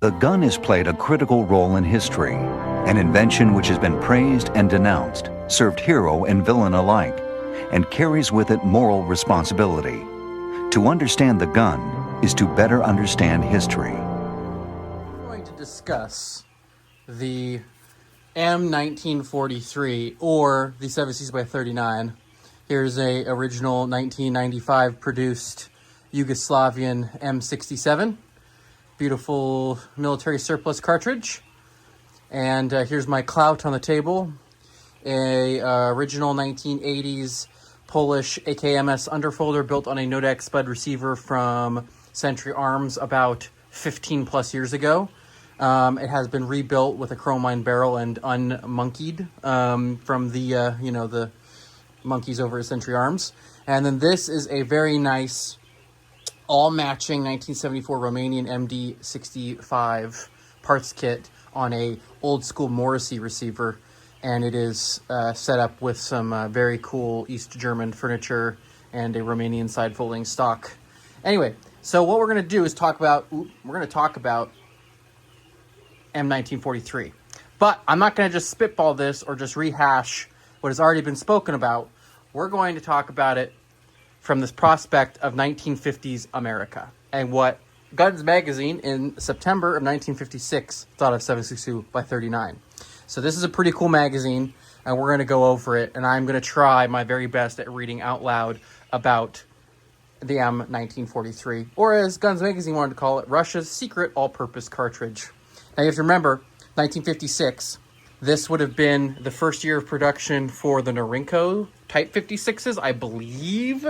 The gun has played a critical role in history, an invention which has been praised and denounced, served hero and villain alike, and carries with it moral responsibility. To understand the gun is to better understand history. We're going to discuss the M1943 or the 7.62x39. Here's a original 1995 produced Yugoslavian M67. Beautiful military surplus cartridge. And here's my clout on the table. Original 1980s Polish AKMS underfolder built on a Nodex spud receiver from Century Arms about 15 plus years ago. It has been rebuilt with a chromine barrel and unmonkeyed from the monkeys over at Century Arms. And then this is a very nice all-matching 1974 Romanian MD65 parts kit on a old-school Morrissey receiver. And it is set up with some very cool East German furniture and a Romanian side folding stock. Anyway, so what we're going to do is talk about M1943. But I'm not going to just spitball this or just rehash what has already been spoken about. We're going to talk about it from this prospect of 1950s America and what Guns Magazine in September of 1956 thought of 7.62x39. So this is a pretty cool magazine, and we're going to go over it, and I'm going to try my very best at reading out loud about the M1943, or as Guns Magazine wanted to call it, Russia's secret all-purpose cartridge. Now you have to remember, 1956, this would have been the first year of production for the Norinco Type 56s, I believe,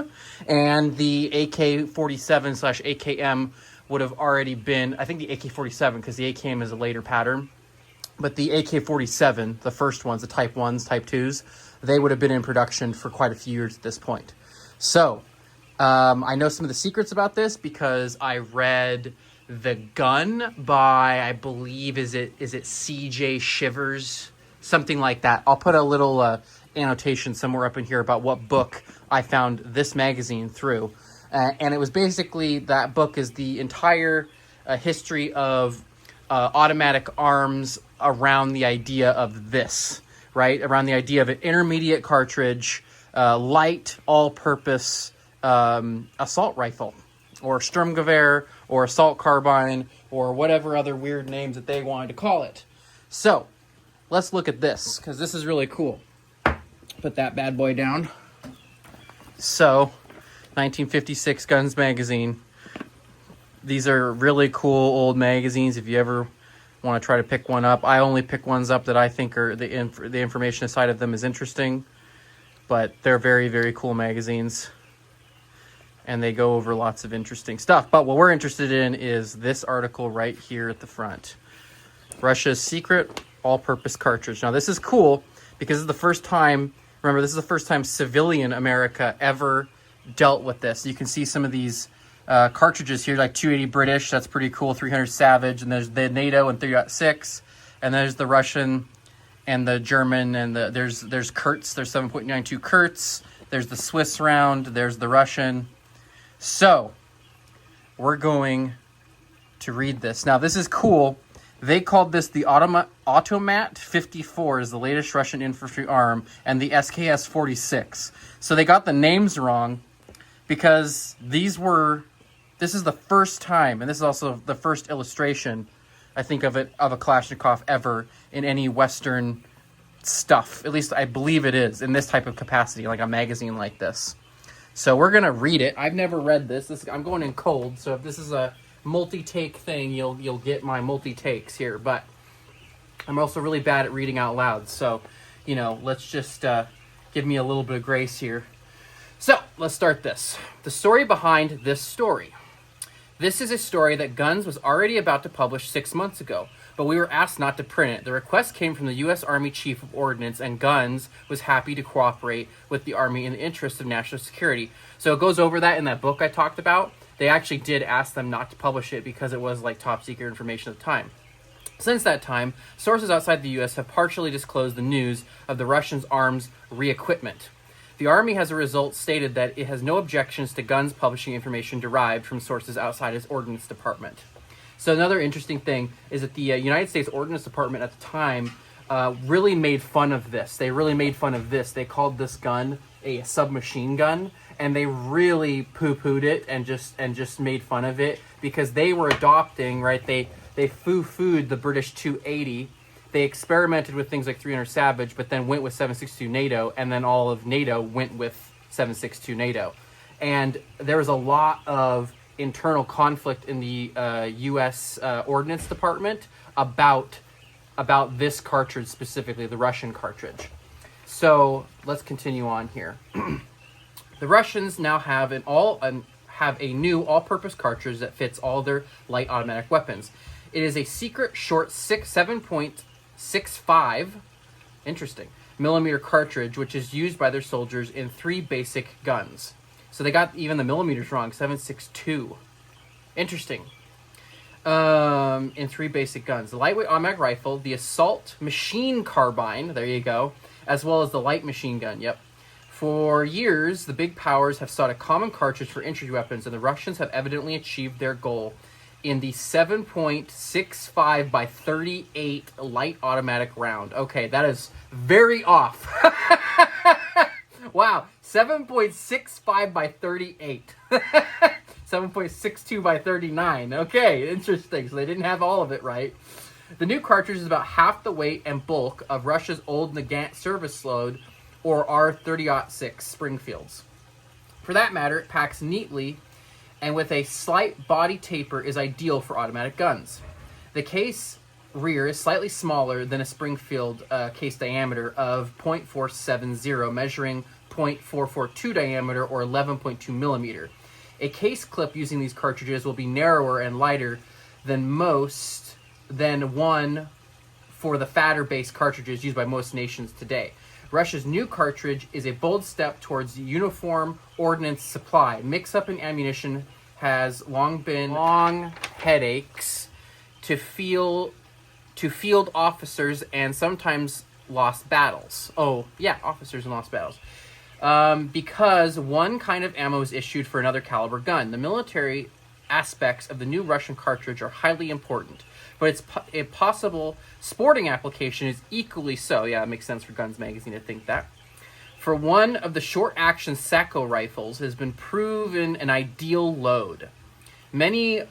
and the AK-47/AKM would have already been, I think the AK-47, because the AKM is a later pattern, but the AK-47, the first ones, the Type 1s, Type 2s, they would have been in production for quite a few years at this point. So, I know some of the secrets about this because I read The Gun by, I believe, is it C.J. Shivers? Something like that. I'll put a little annotation somewhere up in here about what book I found this magazine through. And it was basically, that book is the entire history of automatic arms around the idea of this, right? Around the idea of an intermediate cartridge, light, all-purpose assault rifle, or Sturmgewehr, or assault carbine, or whatever other weird names that they wanted to call it. So, let's look at this, because this is really cool. Put that bad boy down. So, 1956 Guns Magazine. These are really cool old magazines if you ever want to try to pick one up. I only pick ones up that I think are the information side of them is interesting, but they're very, very cool magazines, and they go over lots of interesting stuff. But what we're interested in is this article right here at the front. Russia's secret all-purpose cartridge. Now, this is cool because this is the first time, remember, this is the first time civilian America ever dealt with this. You can see some of these cartridges here, like 280 British, that's pretty cool, 300 Savage, and there's the NATO and 3.6, and there's the Russian and the German, and there's Kurtz, there's 7.92 Kurtz, there's the Swiss round, there's the Russian. So, we're going to read this. Now, this is cool. They called this the Automat 54 is the latest Russian infantry arm, and the SKS 46. So they got the names wrong because this is the first time, and this is also the first illustration, I think, of a Kalashnikov ever in any Western stuff. At least I believe it is, in this type of capacity, like a magazine like this. So we're going to read it. I've never read this. I'm going in cold, so if this is a multi-take thing, you'll get my multi-takes here. But I'm also really bad at reading out loud, so, let's just give me a little bit of grace here. So, let's start this. The story behind this story. This is a story that Guns was already about to publish 6 months ago, but we were asked not to print it. The request came from the U.S. Army Chief of Ordnance, and Guns was happy to cooperate with the Army in the interest of national security. So it goes over that in that book I talked about. They actually did ask them not to publish it because it was like top secret information at the time. Since that time, sources outside the U.S. have partially disclosed the news of the Russians' arms re-equipment. The Army, as a result, stated that it has no objections to Guns publishing information derived from sources outside its Ordnance Department. So another interesting thing is that the United States Ordnance Department at the time really made fun of this. They really made fun of this. They called this gun a submachine gun, and they really poo-pooed it and just made fun of it because they were adopting, right? They foo-fooed the British 280. They experimented with things like 300 Savage, but then went with 7.62 NATO, and then all of NATO went with 7.62 NATO. And there was a lot of internal conflict in the U.S. Ordnance Department about this cartridge specifically, the Russian cartridge. So let's continue on here. The Russians now have a new all-purpose cartridge that fits all their light automatic weapons. It is a secret short 7.65 millimeter cartridge, which is used by their soldiers in 3 basic guns. So they got even the millimeters wrong. 7.62. Interesting. In 3 basic guns: the lightweight automatic rifle, the assault machine carbine. There you go. As well as the light machine gun. Yep. For years, the big powers have sought a common cartridge for infantry weapons, and the Russians have evidently achieved their goal in the 7.65 by 38 light automatic round. Okay, that is very off. Wow, 7.65 by 38. 7.62 by 39. Okay, interesting. So they didn't have all of it right. The new cartridge is about half the weight and bulk of Russia's old Nagant service load, or R-30-06 Springfields. For that matter, it packs neatly and with a slight body taper is ideal for automatic guns. The case rear is slightly smaller than a Springfield case diameter of .470, measuring .442 diameter or 11.2 millimeter. A case clip using these cartridges will be narrower and lighter than one for the fatter base cartridges used by most nations today. Russia's new cartridge is a bold step towards uniform ordnance supply. Mix-up in ammunition has long been long headaches to field officers and sometimes lost battles. Oh, yeah, officers and lost battles. Because one kind of ammo is issued for another caliber gun. The military aspects of the new Russian cartridge are highly important, but its a possible sporting application is equally so. Yeah, it makes sense for Guns Magazine to think that. For one of the short-action Sacco rifles has been proven an ideal load. Many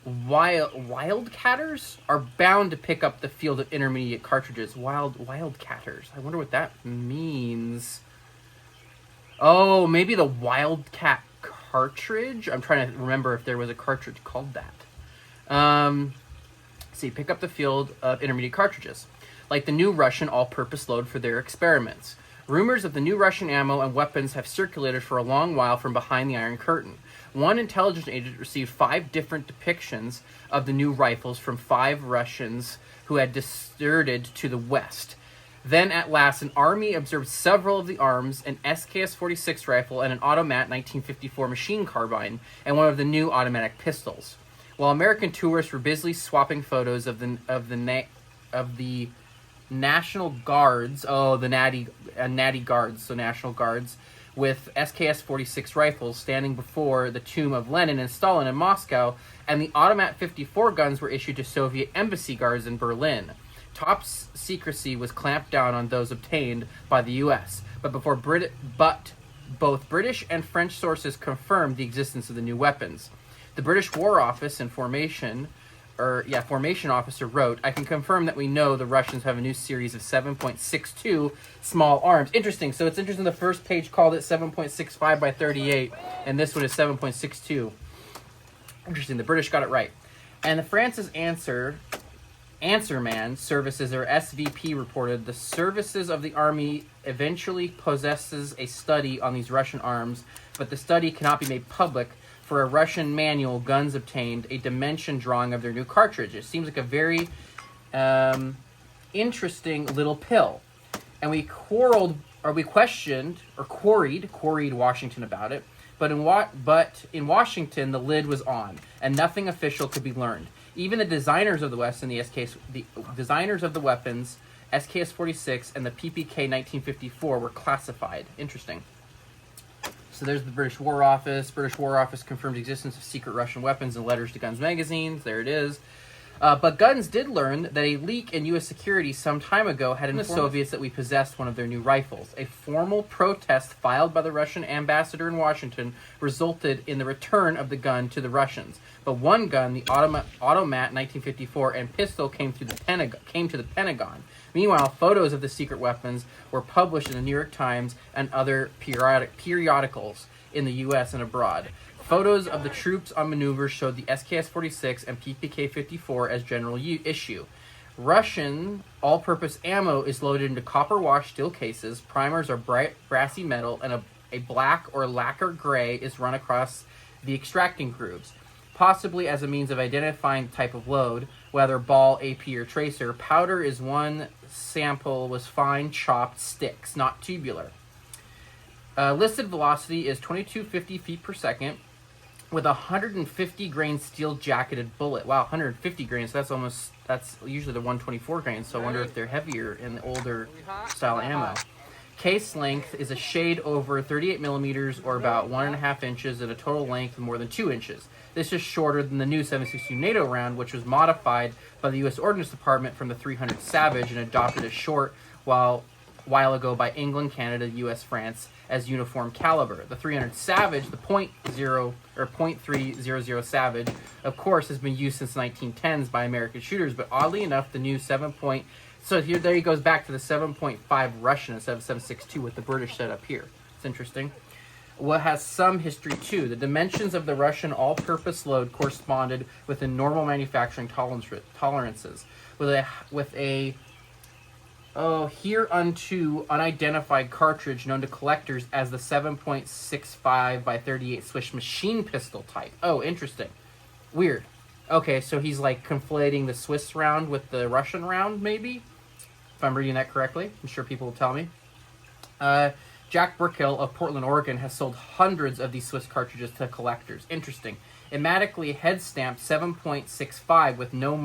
wildcatters are bound to pick up the field of intermediate cartridges. Wildcatters. I wonder what that means. Oh, maybe the Wildcat cartridge? I'm trying to remember if there was a cartridge called that. See, pick up the field of intermediate cartridges, like the new Russian all-purpose load for their experiments. Rumors of the new Russian ammo and weapons have circulated for a long while from behind the Iron Curtain. One intelligence agent received 5 different depictions of the new rifles from 5 Russians who had deserted to the west. Then, at last, an army observed several of the arms, an SKS-46 rifle and an Automat 1954 machine carbine, and one of the new automatic pistols. While American tourists were busily swapping photos of the National Guards, Natty Guards, so National Guards, with SKS-46 rifles standing before the tomb of Lenin and Stalin in Moscow, and the Automat 54 guns were issued to Soviet embassy guards in Berlin. Top secrecy was clamped down on those obtained by the U.S., but both British and French sources confirmed the existence of the new weapons. The British War Office and Formation officer wrote, "I can confirm that we know the Russians have a new series of 7.62 small arms." Interesting. So it's interesting the first page called it 7.65 by 38, and this one is 7.62. Interesting. The British got it right. And the France's Answer Man Services, or SVP, reported the services of the army eventually possesses a study on these Russian arms, but the study cannot be made public. For a Russian manual, guns obtained a dimension drawing of their new cartridge. It seems like a very interesting little pill. And we queried Washington about it. But in Washington, the lid was on, and nothing official could be learned. Even the designers of the designers of the weapons, SKS-46 and the PPK 1954, were classified. Interesting. So there's the British War Office. British War Office confirmed the existence of secret Russian weapons and letters to Guns magazines. There it is. But Guns did learn that a leak in U.S. security some time ago had informed the Soviets that we possessed one of their new rifles. A formal protest filed by the Russian ambassador in Washington resulted in the return of the gun to the Russians. But one gun, the Automat 1954, and pistol came to the Pentagon. Meanwhile, photos of the secret weapons were published in the New York Times and other periodicals in the U.S. and abroad. Photos of the troops on maneuver showed the SKS-46 and PPK-54 as general issue. Russian all-purpose ammo is loaded into copper-washed steel cases. Primers are bright brassy metal, and a black or lacquer gray is run across the extracting grooves, possibly as a means of identifying the type of load, whether ball, AP, or tracer. Powder is one sample was fine chopped sticks, not tubular. Listed velocity is 2250 feet per second, with a 150 grain steel jacketed bullet. Wow, 150 grains. That's usually the 124 grains. So I wonder if they're heavier in the older style ammo. Case length is a shade over 38 millimeters, or about 1.5 inches, at a total length of more than 2 inches. This is shorter than the new 7.62 NATO round, which was modified by the U.S. Ordnance Department from the 300 Savage and adopted as short while ago by England, Canada, U.S., France as uniform caliber. The 300 Savage, the .30 Savage, of course, has been used since the 1910s by American shooters, but oddly enough, the new so there he goes back to the 7.5 Russian instead of 7.62 with the British setup here. It's interesting. What has some history too. The dimensions of the Russian all-purpose load corresponded with the normal manufacturing tolerances, with a hereunto unidentified cartridge known to collectors as the 7.65 by 38 Swiss machine pistol type. Oh, interesting. Weird. Okay, so he's like conflating the Swiss round with the Russian round, maybe? If I'm reading that correctly. I'm sure people will tell me. Jack Burkill of Portland, Oregon has sold hundreds of these Swiss cartridges to collectors. Interesting. Imatically head-stamped 7.65 with no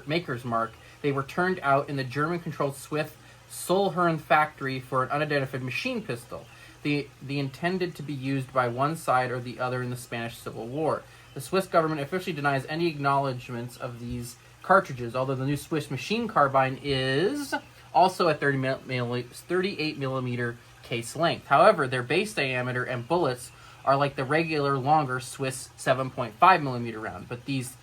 maker's mark, they were turned out in the German-controlled Swiss Solhern factory for an unidentified machine pistol. The intended to be used by one side or the other in the Spanish Civil War. The Swiss government officially denies any acknowledgments of these cartridges, although the new Swiss machine carbine is also a 38 millimeter case length. However, their base diameter and bullets are like the regular longer Swiss 7.5 millimeter round, but these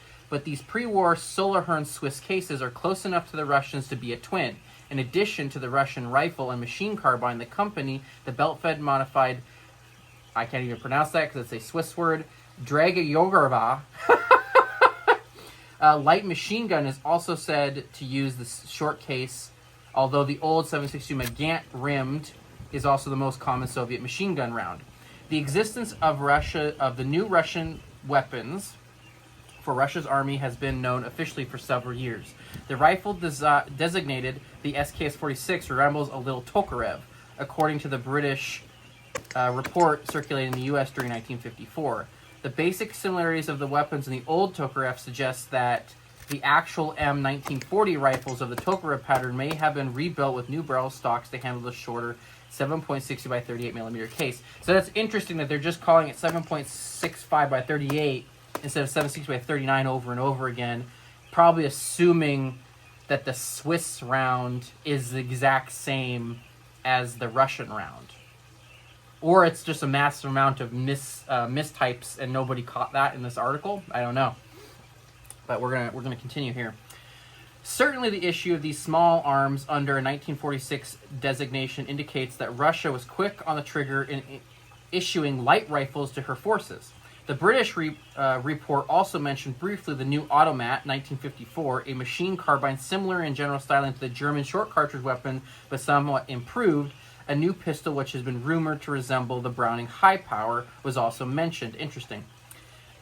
pre-war Solhern Swiss cases are close enough to the Russians to be a twin. In addition to the Russian rifle and machine carbine, the company, the belt-fed modified, I can't even pronounce that because it's a Swiss word, Dragajograva, light machine gun is also said to use the short case, although the old 7.62 Magant rimmed is also the most common Soviet machine gun round. The existence of the new Russian weapons for Russia's army has been known officially for several years. The rifle designated the SKS-46 resembles a little Tokarev, according to the British report circulating in the U.S. during 1954. The basic similarities of the weapons in the old Tokarev suggest that the actual M1940 rifles of the Tokarev pattern may have been rebuilt with new barrel stocks to handle the shorter 7.60 by 38 millimeter case. So that's interesting that they're just calling it 7.65 by 38 instead of 7.60 by 39 over and over again, probably assuming that the Swiss round is the exact same as the Russian round. Or it's just a massive amount of mistypes and nobody caught that in this article. I don't know. But we're gonna continue here. Certainly the issue of these small arms under a 1946 designation indicates that Russia was quick on the trigger in issuing light rifles to her forces. The British report also mentioned briefly the new Automat 1954, a machine carbine similar in general styling to the German short cartridge weapon, but somewhat improved. A new pistol, which has been rumored to resemble the Browning High Power, was also mentioned. Interesting.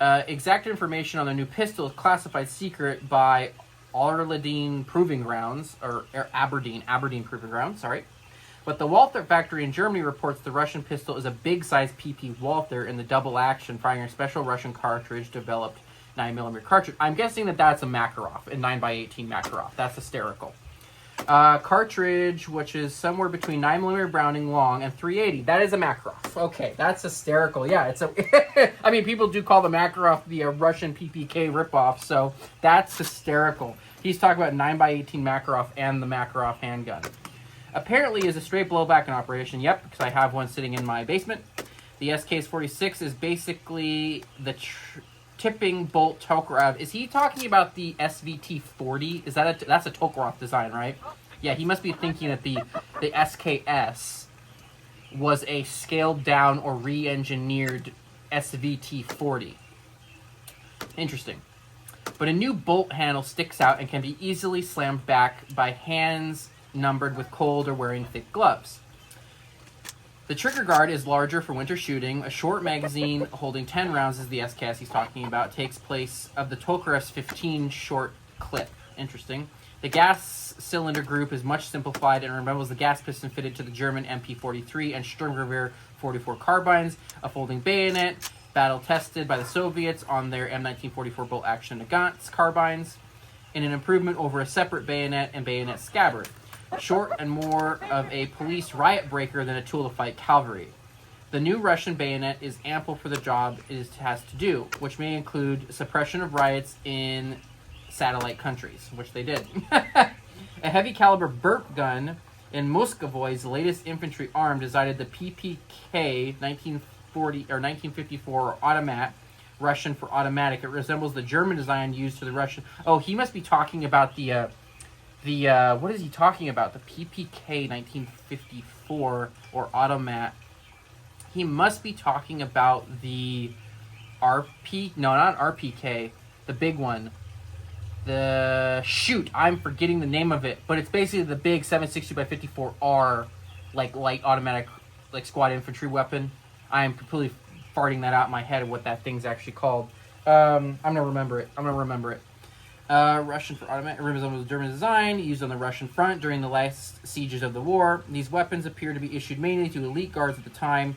Exact information on the new pistol is classified secret by Arleden Proving Grounds, or Aberdeen Proving Grounds, sorry. But the Walther factory in Germany reports the Russian pistol is a big-size PP Walther in the double action, firing a special Russian cartridge developed 9mm cartridge. I'm guessing that that's a Makarov, a 9x18 Makarov. That's hysterical. Cartridge, which is somewhere between 9mm Browning long and 380. That is a Makarov. Okay, that's hysterical. Yeah, it's a... I mean, people do call the Makarov the Russian PPK ripoff, so that's hysterical. He's talking about 9x18 Makarov and the Makarov handgun. Apparently is a straight blowback in operation. Yep, because I have one sitting in my basement. The SK-46 is basically the tipping bolt Tokarev. Is he talking about the SVT-40? Is that that's a Tokarev design, right? Yeah, he must be thinking that the SKS was a scaled down or re-engineered SVT-40. Interesting. But a new bolt handle sticks out and can be easily slammed back by hands numbered with cold or wearing thick gloves. The trigger guard is larger for winter shooting. A short magazine holding 10 rounds is the SKS he's talking about. Takes place of the Tokarev's 15 short clip. Interesting. The gas cylinder group is much simplified and resembles the gas piston fitted to the German MP43 and Sturmgewehr 44 carbines. A folding bayonet, battle tested by the Soviets on their M1944 bolt action Nagant carbines, in an improvement over a separate bayonet and bayonet scabbard. Short and more of a police riot breaker than a tool to fight cavalry. The new Russian bayonet is ample for the job it has to do, which may include suppression of riots in satellite countries, which they did. A heavy caliber burp gun in Muscovoy's latest infantry arm designed the PPK 1940 or 1954 automat, Russian for automatic. It resembles the German design used for the Russian. Oh, he must be talking about the what is he talking about? The PPK 1954 or automat. He must be talking about the RP. No, not RPK. The big one. I'm forgetting the name of it, but it's basically the big 7.62x54R, like light automatic, like squad infantry weapon. I am completely farting that out in my head of what that thing's actually called. I'm gonna remember it. Russian for automatic resembles German design, used on the Russian front during the last sieges of the war. These weapons appear to be issued mainly to elite guards at the time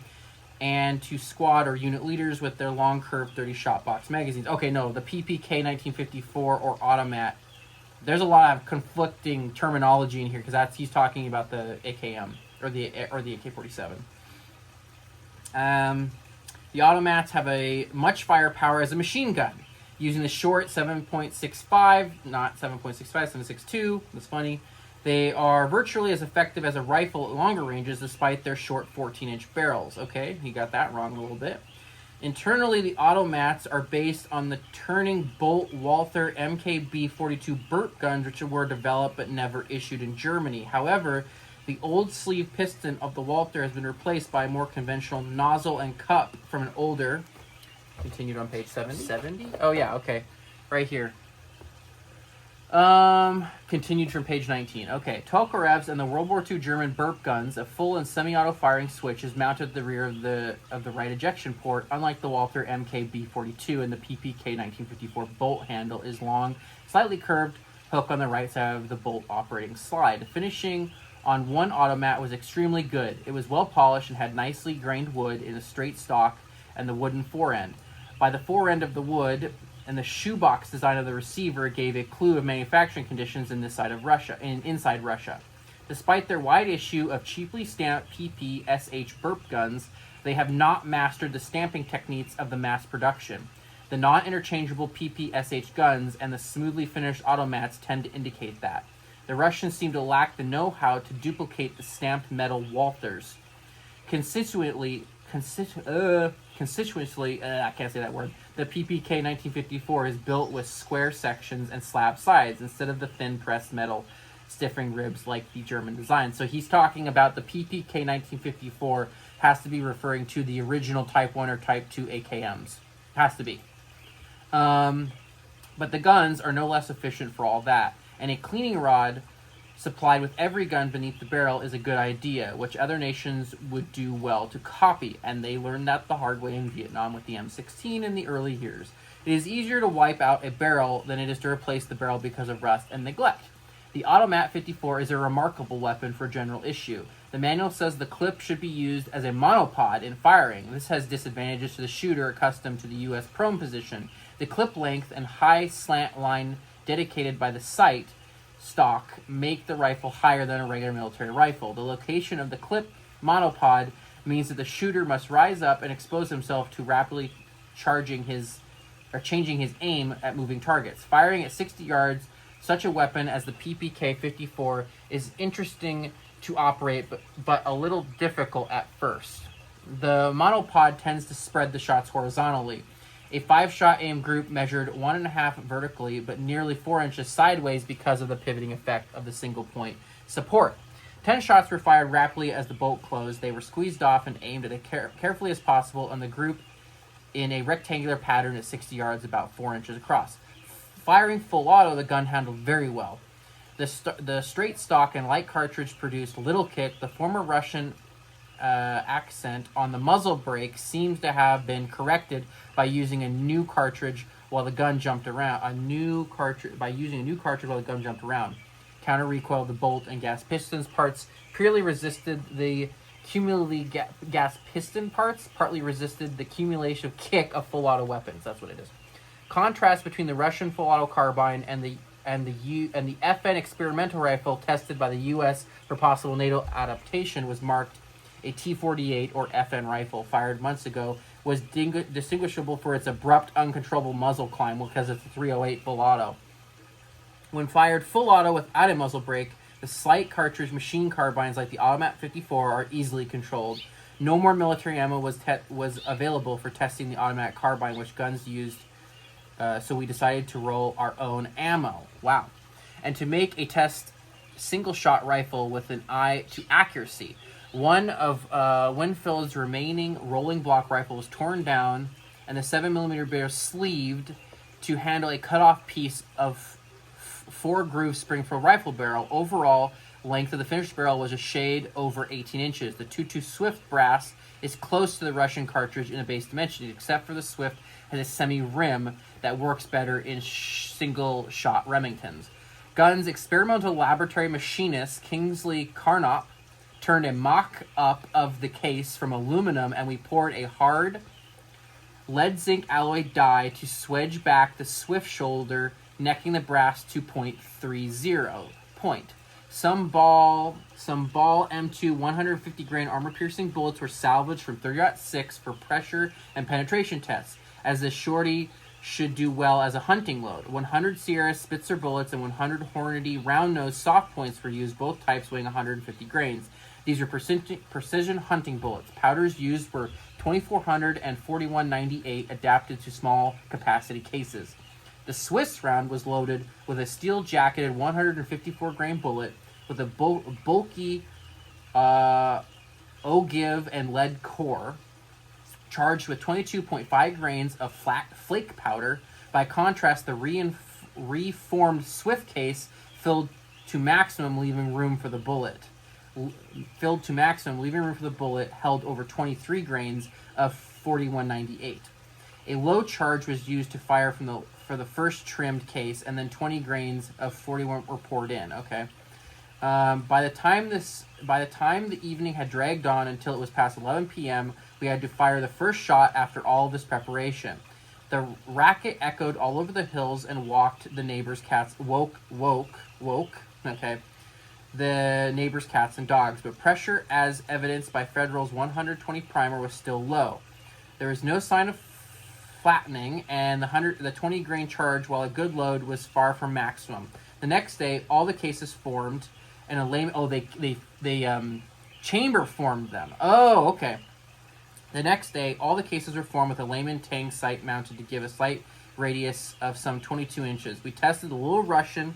and to squad or unit leaders with their long curved 30-shot box magazines. Okay, no, the PPK 1954 or automat. There's a lot of conflicting terminology in here because he's talking about the AKM or the AK-47. The automats have a much firepower as a machine gun, using the short 7.65, not 7.65, 7.62. That's funny. They are virtually as effective as a rifle at longer ranges despite their short 14-inch barrels. Okay, he got that wrong a little bit. Internally, the automats are based on the turning bolt Walther MKB-42 burp guns, which were developed but never issued in Germany. However, the old sleeve piston of the Walther has been replaced by a more conventional nozzle and cup from an older... Continued on page 70. 70? Oh, yeah, okay. Right here. Continued from page 19. Okay. Tokarevs and the World War II German burp guns, a full and semi-auto firing switch is mounted at the rear of the right ejection port, unlike the Walther MKB-42, and the PPK 1954 bolt handle is long, slightly curved, hook on the right side of the bolt operating slide. Finishing on one automat was extremely good. It was well polished and had nicely grained wood in a straight stock and the wooden forend. By the forend of the wood and the shoebox design of the receiver gave a clue of manufacturing conditions inside Russia. Despite their wide issue of cheaply stamped PPSH burp guns, they have not mastered the stamping techniques of the mass production. The non-interchangeable PPSH guns and the smoothly finished automats tend to indicate that. The Russians seem to lack the know-how to duplicate the stamped metal Walthers. Constitutionally, I can't say that word. The PPK 1954 is built with square sections and slab sides instead of the thin pressed metal stiffening ribs like the German design. So he's talking about the PPK 1954 has to be referring to the original Type 1 or Type 2 AKMs. Has to be. But the guns are no less efficient for all that. And a cleaning rod supplied with every gun beneath the barrel is a good idea, which other nations would do well to copy, and they learned that the hard way in Vietnam with the M16 in the early years. It is easier to wipe out a barrel than it is to replace the barrel because of rust and neglect. The Automat 54 is a remarkable weapon for general issue. The manual says the clip should be used as a monopod in firing. This has disadvantages to the shooter accustomed to the U.S. prone position. The clip length and high slant line dedicated by the sight stock make the rifle higher than a regular military rifle. The location of the clip monopod means that the shooter must rise up and expose himself to rapidly changing his aim at moving targets. Firing at 60 yards, such a weapon as the PPK-54 is interesting to operate, but a little difficult at first. The monopod tends to spread the shots horizontally. A 5-shot aim group measured 1.5 vertically, but nearly 4 inches sideways because of the pivoting effect of the single-point support. 10 shots were fired rapidly as the bolt closed. They were squeezed off and aimed as carefully as possible on the group in a rectangular pattern at 60 yards, about 4 inches across. Firing full auto, the gun handled very well. The straight stock and light cartridge produced little kick. The former Russian accent on the muzzle brake seems to have been corrected by using a new cartridge while the gun jumped around. By using a new cartridge while the gun jumped around. Counter recoil of the bolt and gas pistons parts purely resisted the gas piston parts, partly resisted the cumulative kick of full auto weapons. That's what it is. Contrast between the Russian full auto carbine and the FN experimental rifle tested by the U.S. for possible NATO adaptation was marked. A T-48 or FN rifle fired months ago was distinguishable for its abrupt, uncontrollable muzzle climb because it's a 308 full auto. When fired full auto without a muzzle brake, the slight cartridge machine carbines like the Automat 54 are easily controlled. No more military ammo was available for testing the automatic carbine, which guns used, so we decided to roll our own ammo. Wow. And to make a test single-shot rifle with an eye to accuracy. One of Winfield's remaining rolling block rifle was torn down, and the 7mm barrel sleeved to handle a cut-off piece of 4-groove Springfield rifle barrel. Overall length of the finished barrel was a shade over 18 inches. The 2.2 Swift brass is close to the Russian cartridge in a base dimension, except for the Swift has a semi-rim that works better in single-shot Remingtons. Gun's experimental laboratory machinist, Kingsley Carnop, turned a mock-up of the case from aluminum, and we poured a hard lead-zinc alloy die to swedge back the Swift shoulder, necking the brass to .30 point. Some ball M2 150 grain armor-piercing bullets were salvaged from 30-06 for pressure and penetration tests, as the shorty should do well as a hunting load. 100 Sierra Spitzer bullets and 100 Hornady round-nose soft points were used, both types weighing 150 grains. These were precision hunting bullets. Powders used were 2400 and 4198, adapted to small capacity cases. The Swiss round was loaded with a steel-jacketed 154 grain bullet with a bulky ogive and lead core, charged with 22.5 grains of flat flake powder. By contrast, the reformed Swift case filled to maximum, leaving room for the bullet. Held over 23 grains of 4198. A low charge was used to fire for the first trimmed case, and then 20 grains of 41 were poured in. Okay. By the time the evening had dragged on until it was past 11 p.m., we had to fire the first shot after all of this preparation. The racket echoed all over the hills and woke the neighbors' cats and dogs, but pressure, as evidenced by Federal's 120 primer, was still low. There was no sign of flattening, and the 20 grain charge, while a good load, was far from maximum. The next day, all the cases formed, and they chamber formed them. Oh, okay. The next day, all the cases were formed with a Lehman Tang sight mounted to give a slight radius of some 22 inches. We tested the Little Russian,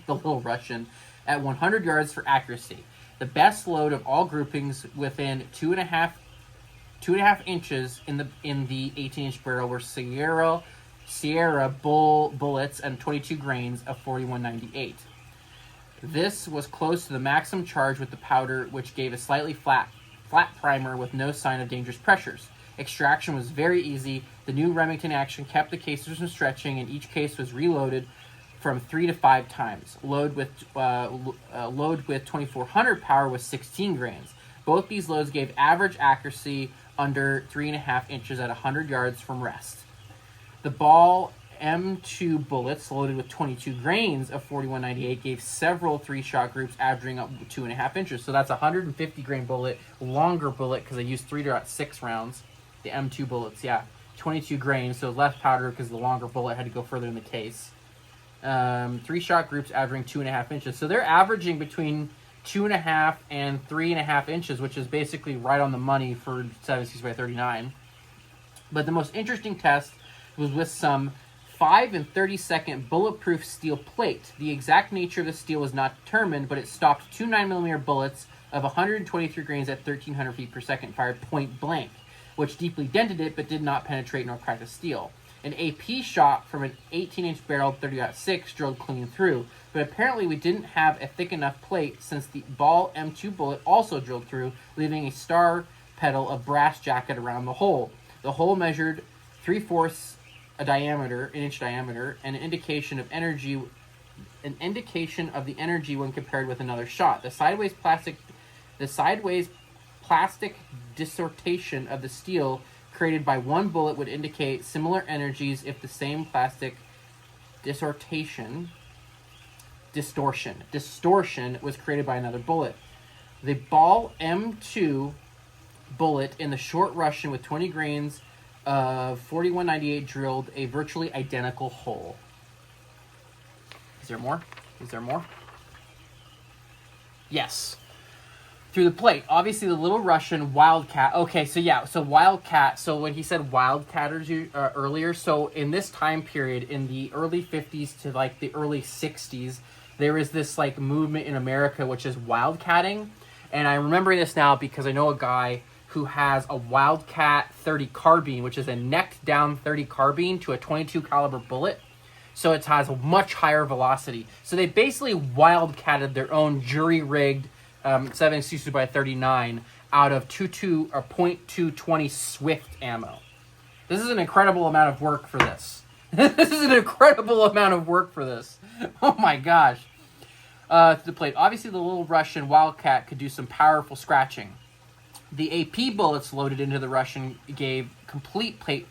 at 100 yards for accuracy. The best load of all groupings within 2.5 inches in the 18-inch barrel were Sierra bullets and 22 grains of 4198. This was close to the maximum charge with the powder, which gave a slightly flat primer with no sign of dangerous pressures. Extraction was very easy. The new Remington action kept the cases from stretching, and each case was reloaded from 3 to 5 times. Load with 2400 power was 16 grains. Both these loads gave average accuracy under 3.5 inches at 100 yards from rest. The ball M2 bullets loaded with 22 grains of 4198 gave several 3-shot groups averaging up 2.5 inches. So that's a 150 grain bullet, longer bullet, because they used 3.6 rounds. The M2 bullets, yeah. 22 grains, so less powder because the longer bullet had to go further in the case. 3-shot groups averaging 2.5 inches. So they're averaging between 2.5 and 3.5 inches, which is basically right on the money for 7.62x39. But the most interesting test was with some 5 and 32nd bulletproof steel plate. The exact nature of the steel was not determined, but it stopped 2 9mm bullets of 123 grains at 1,300 feet per second, fired point blank, which deeply dented it but did not penetrate nor crack the steel. An AP shot from an 18-inch barrel 30-06 drilled clean through, but apparently we didn't have a thick enough plate since the ball M2 bullet also drilled through, leaving a star petal of brass jacket around the hole. The hole measured 3/4 an inch diameter, and an indication of the energy when compared with another shot. The sideways plastic distortion of the steel created by one bullet would indicate similar energies if the same plastic distortion was created by another bullet. The ball M2 bullet in the short Russian with 20 grains of 4198 drilled a virtually identical hole. Is there more? Yes. Through the plate. Obviously, the Little Russian Wildcat. Okay, so Wildcat. So when he said Wildcatters earlier, so in this time period, in the early 50s to like the early 60s, there was this like movement in America which is wildcatting. And I remember this now because I know a guy who has a Wildcat 30 carbine, which is a necked down 30 carbine to a 22 caliber bullet. So it has a much higher velocity. So they basically wildcatted their own jury-rigged 7.62x39 out of .220 Swift ammo. This is an incredible amount of work for this. Oh my gosh. The plate. Obviously, the Little Russian Wildcat could do some powerful scratching. The AP bullets loaded into the Russian gave complete plate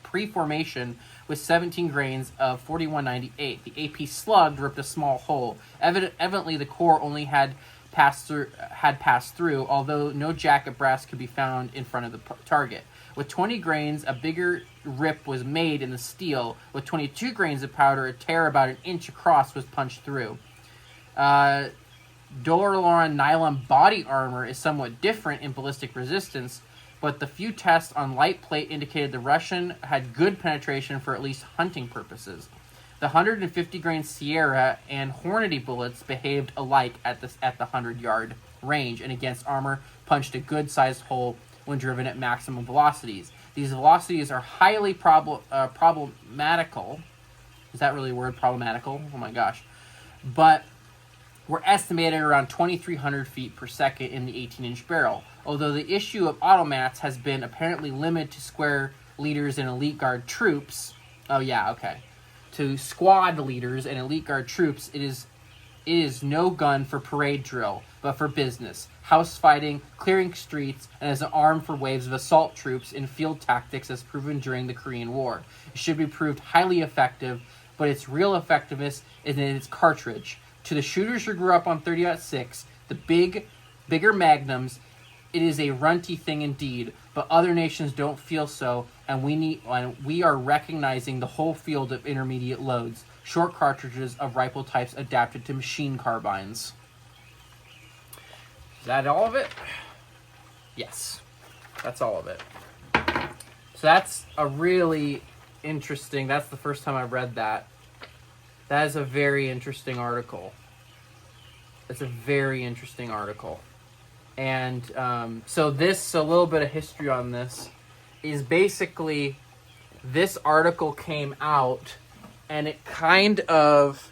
preformation with 17 grains of 4198. The AP slug ripped a small hole. Evidently, the core only had passed through, although no jacket brass could be found in front of the target. With 20 grains, a bigger rip was made in the steel. With 22 grains of powder, a tear about an inch across was punched through. Doloron nylon body armor is somewhat different in ballistic resistance, but the few tests on light plate indicated the Russian had good penetration for at least hunting purposes. The 150 grain Sierra and Hornady bullets behaved alike at the 100-yard range, and against armor punched a good-sized hole when driven at maximum velocities. These velocities are highly problematical. Is that really a word, problematical? Oh my gosh. But were estimated around 2,300 feet per second in the 18-inch barrel. Although the issue of automats has been apparently limited to square leaders and elite guard troops. Oh yeah, okay. To squad leaders and elite guard troops, it is no gun for parade drill, but for business, house fighting, clearing streets, and as an arm for waves of assault troops in field tactics as proven during the Korean War. It should be proved highly effective, but its real effectiveness is in its cartridge. To the shooters who grew up on 30-06, the bigger magnums, it is a runty thing indeed, but other nations don't feel so, and we are recognizing the whole field of intermediate loads, short cartridges of rifle types adapted to machine carbines. Is that all of it? Yes, that's all of it. So that's a really interesting, that's the first time I've read that. That is a very interesting article. It's a very interesting article. And so a little bit of history on this is basically this article came out and it kind of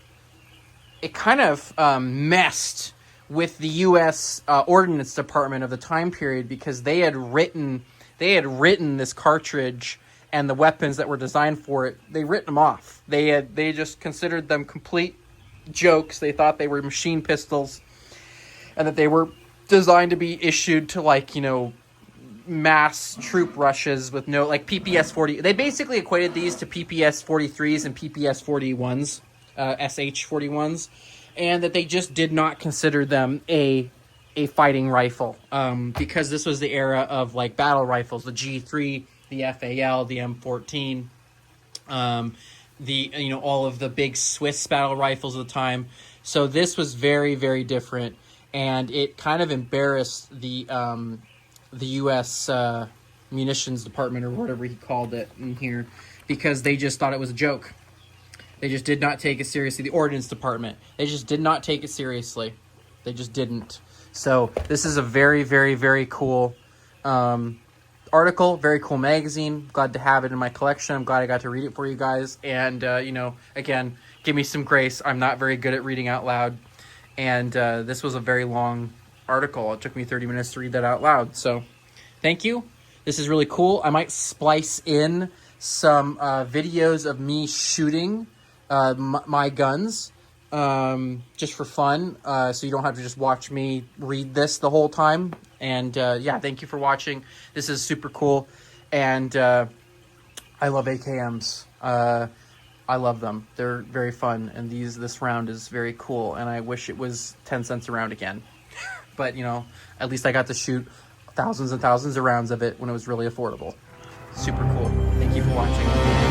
messed with the U.S. Ordnance Department of the time period because they had written this cartridge and the weapons that were designed for it, they written them off. They just considered them complete jokes. They thought they were machine pistols and that they were designed to be issued to mass troop rushes with no, like PPS 40. They basically equated these to PPS 43s and PPS 41s, SH 41s, and that they just did not consider them a fighting rifle, because this was the era of like battle rifles, the G3, the FAL, the M14, all of the big Swiss battle rifles of the time. So this was very, very different, and it kind of embarrassed the U.S. munitions department, or whatever he called it in here, because they just thought it was a joke. They just did not take it seriously. The ordnance department, they just did not take it seriously. They just didn't. So this is a very, very, very cool article, very cool magazine. Glad to have it in my collection. I'm glad I got to read it for you guys. And, again, give me some grace. I'm not very good at reading out loud. And this was a very long article. It took me 30 minutes to read that out loud. So thank you. This is really cool. I might splice in some videos of me shooting my guns, just for fun, so you don't have to just watch me read this the whole time. And thank you for watching. This is super cool, and I love AKMs. I love them. They're very fun, and this round is very cool, and I wish it was 10 cents a round again. But, at least I got to shoot thousands and thousands of rounds of it when it was really affordable. Super cool. Thank you for watching.